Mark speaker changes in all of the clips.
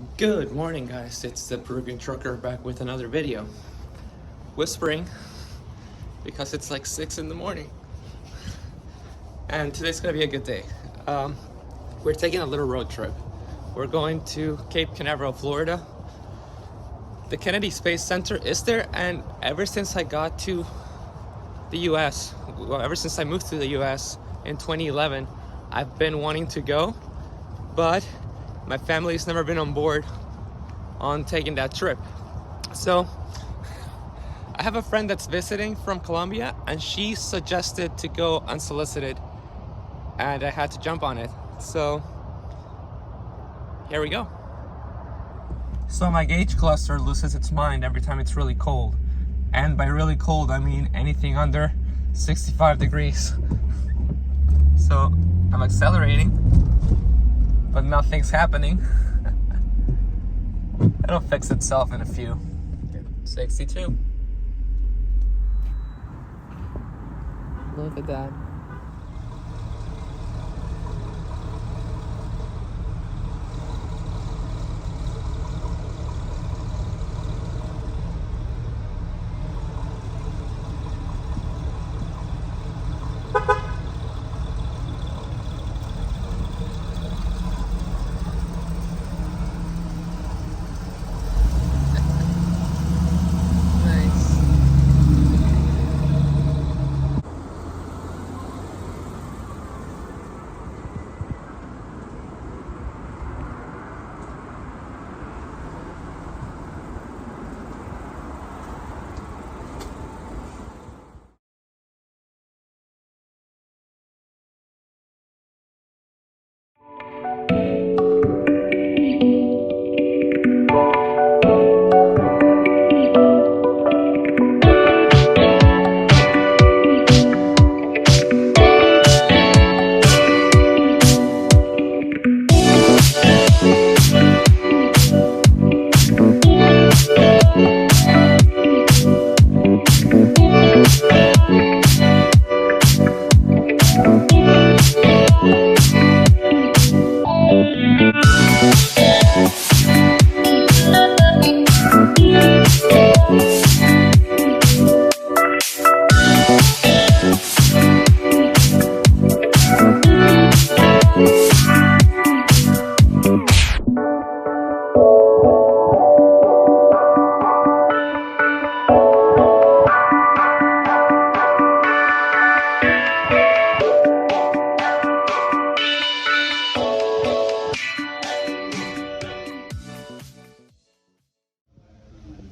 Speaker 1: Good morning, guys. It's the Peruvian trucker back with another video. Whispering because it's like 6 in the morning. And today's gonna be a good day. We're taking a little road trip. We're going to Cape Canaveral, Florida. The Kennedy Space Center is there, and ever since I got to the US, well, ever since I moved to the US in 2011, I've been wanting to go, but my family's never been on board on taking that trip. So I have a friend that's visiting from Colombia, and she suggested to go unsolicited, and I had to jump on it. So here we go. So my gauge cluster loses its mind every time it's really cold. And by really cold, I mean anything under 65 degrees. So I'm accelerating, but nothing's happening. It'll fix itself in a few. 62. Look at that.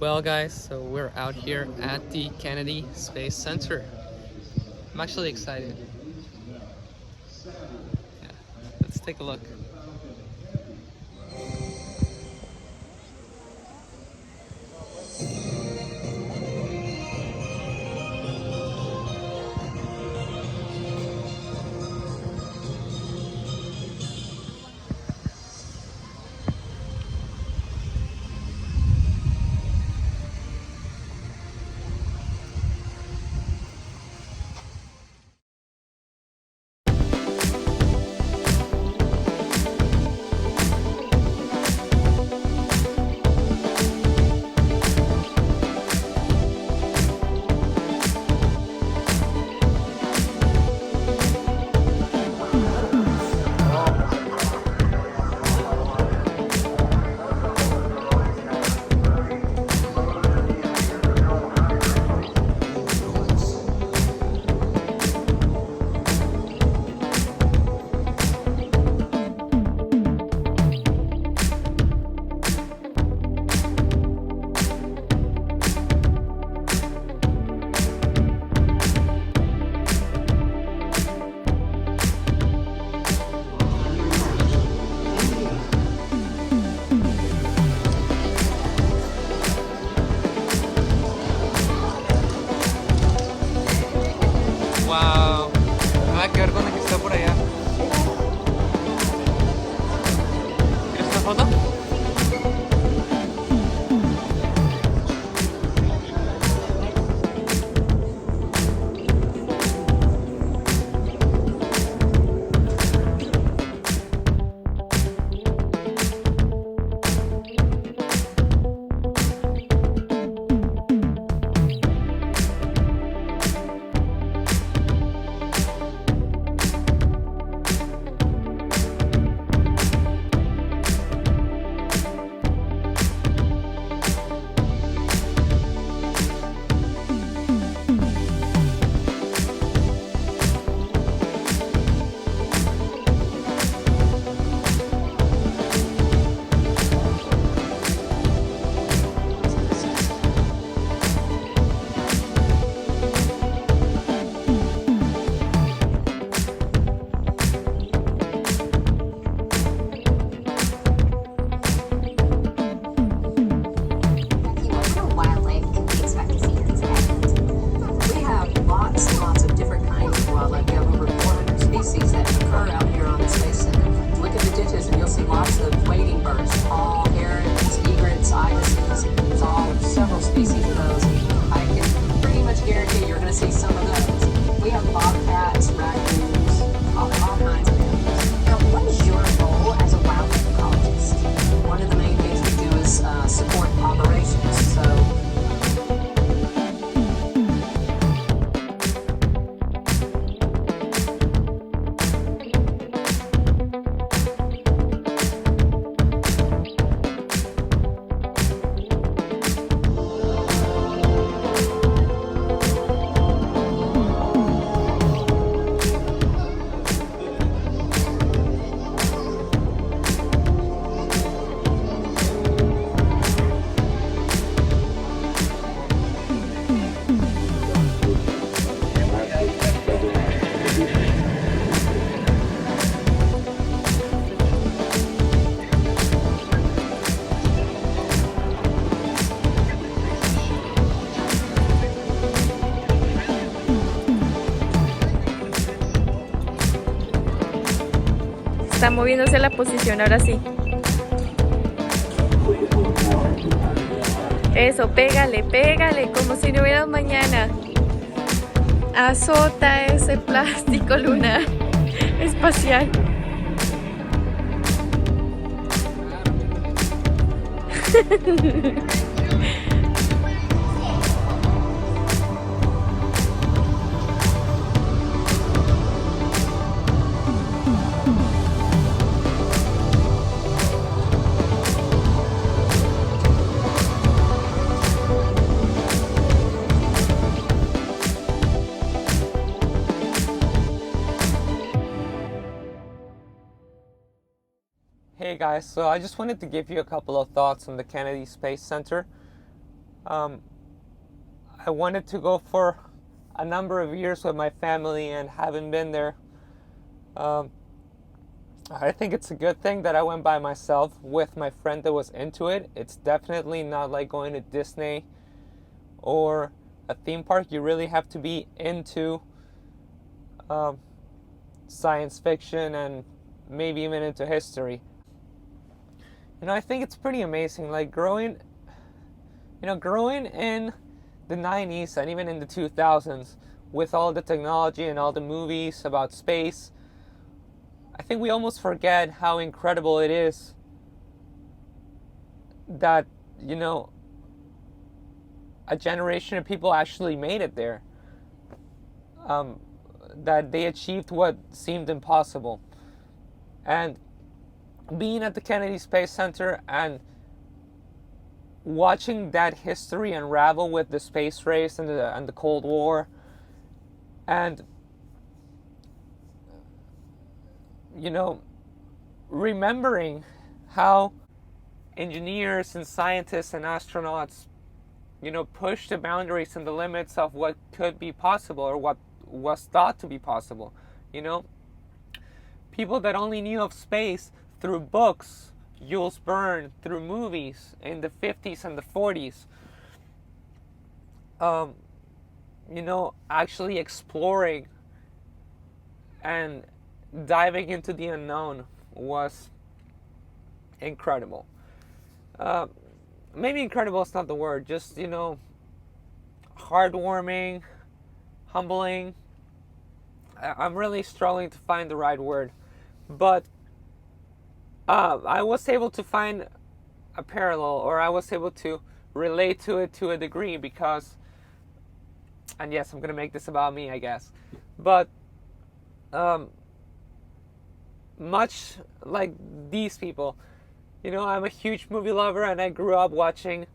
Speaker 1: Well, guys, so we're out here at the Kennedy Space Center. I'm actually excited. Yeah, let's take a look.
Speaker 2: está moviéndose la posición ahora sí. Eso, pégale, pégale, como si no hubiera mañana. Azota ese plástico lunar espacial.
Speaker 1: Hey guys, so I just wanted to give you a couple of thoughts on the Kennedy Space Center. I wanted to go for a number of years with my family and haven't been there. I think it's a good thing that I went by myself with my friend that was into it. It's definitely not like going to Disney or a theme park. You really have to be into science fiction and maybe even into history. I think it's pretty amazing. Like growing in the 90s and even in the 2000s with all the technology and all the movies about space, I think we almost forget how incredible it is that, a generation of people actually made it there. That they achieved what seemed impossible. And being at the Kennedy Space Center and watching that history unravel with the space race and the Cold War, and remembering how engineers and scientists and astronauts pushed the boundaries and the limits of what could be possible or what was thought to be possible. People that only knew of space through books, Jules Verne, through movies in the 50s and the 40s, actually exploring and diving into the unknown was incredible. Maybe incredible is not the word, just, heartwarming, humbling. I'm really struggling to find the right word, but I was able to find a parallel, or I was able to relate to it to a degree because, and yes, I'm going to make this about me, I guess, but much like these people, I'm a huge movie lover and I grew up watching,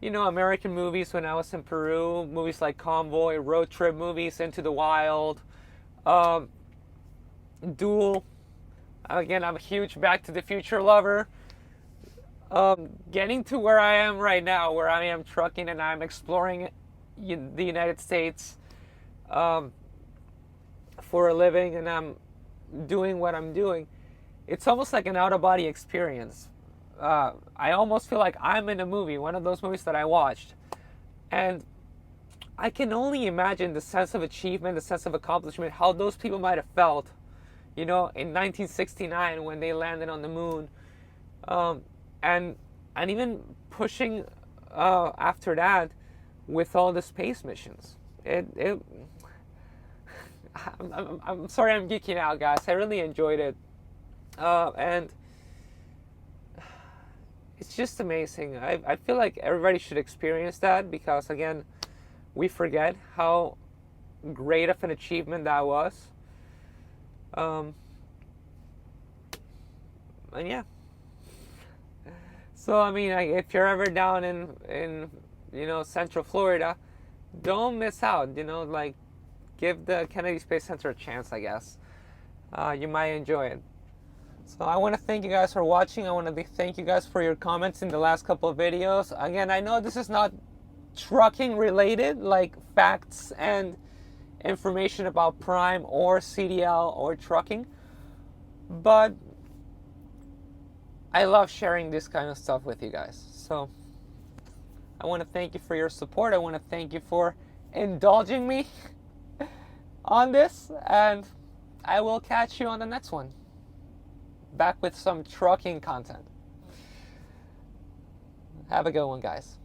Speaker 1: American movies when I was in Peru, movies like Convoy, Roadtrip movies, Into the Wild, Duel. Again, I'm a huge Back to the Future lover. Getting to where I am right now, where I am trucking and I'm exploring the United States for a living, and I'm doing what I'm doing, it's almost like an out-of-body experience. I almost feel like I'm in a movie, one of those movies that I watched. And I can only imagine the sense of achievement, the sense of accomplishment, how those people might have felt in 1969 when they landed on the moon, and even pushing after that with all the space missions. I'm sorry I'm geeking out, guys. I really enjoyed it, and it's just amazing. I feel like everybody should experience that because, again, we forget how great of an achievement that was. And yeah. So I mean, if you're ever down in Central Florida, don't miss out. Give the Kennedy Space Center a chance, I guess. You might enjoy it. So I want to thank you guys for watching. I want to thank you guys for your comments in the last couple of videos. Again, I know this is not trucking related, like facts and information about Prime or CDL or trucking, but I love sharing this kind of stuff with you guys. So I want to thank you for your support. I want to thank you for indulging me on this, and I will catch you on the next one. back with some trucking content. Have a good one, guys.